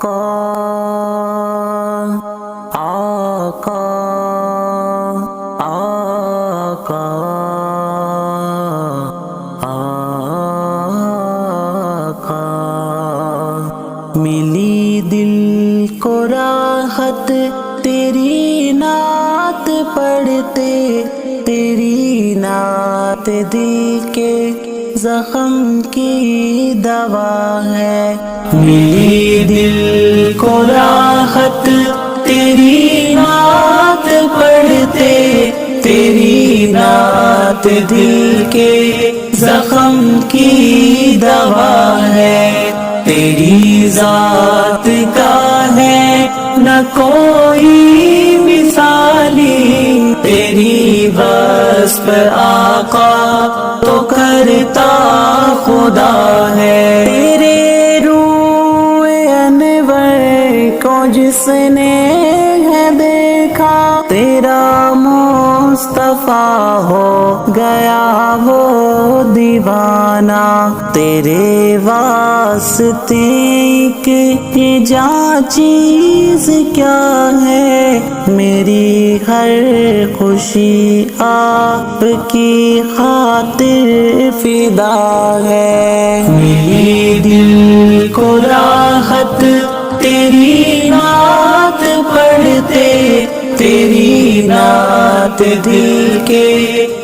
آقا آقا آقا آقا ملی دل کو راحت تیری نعت پڑھتے، تیری نعت دل کے زخم کی دوا ہے۔ ملی دل کو راحت تیری نعت پڑھتے، تیری نعت دل کے زخم کی دوا ہے۔ تیری ذات کا ہے نہ کوئی مثالی، تیری وصف آقا تو کرتا خدا ہے۔ تیرے روح انور کو جس نے ہے دیکھا، تیرا مصطفیٰ ہو گیا وہ دیوانہ۔ تیرے واسطے کہ جہاں چیز کیا ہے، میری ہر خوشی آپ کی خاطر فدا ہے۔ میری دل کو راحت تیری نعت پڑھتے، تیری نعت دل کے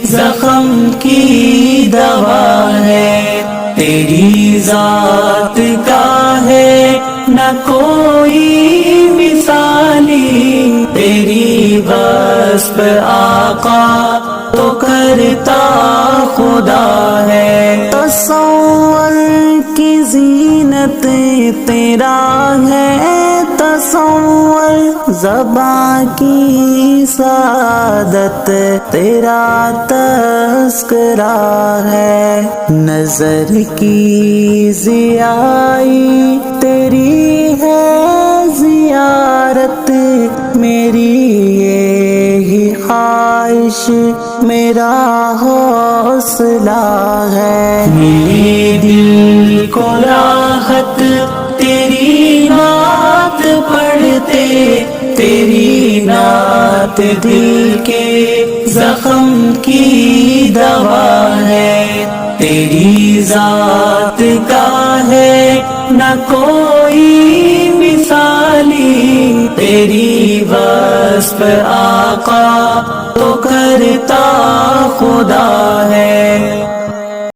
زخم کی دوا ہے۔ تیری ذات کا ہے نہ کوئی مثالی، تیری وصف آقا تو کرتا خدا ہے۔ تصور کی زینت تیرا ہے، تصور زباں کی سعادت تیرا تذکرہ ہے۔ نظر کی ضیائی تیری ہے زیارت، میری یہی خواہش میرا حوصلہ ہے۔ میرے دل کو راحت تیری نعت پڑھتے، تیری نعت دل کے زخم کی دوا ہے۔ تیری ذات کا ہے نہ کوئی مثالی، تیری وصف آقا تو کرتا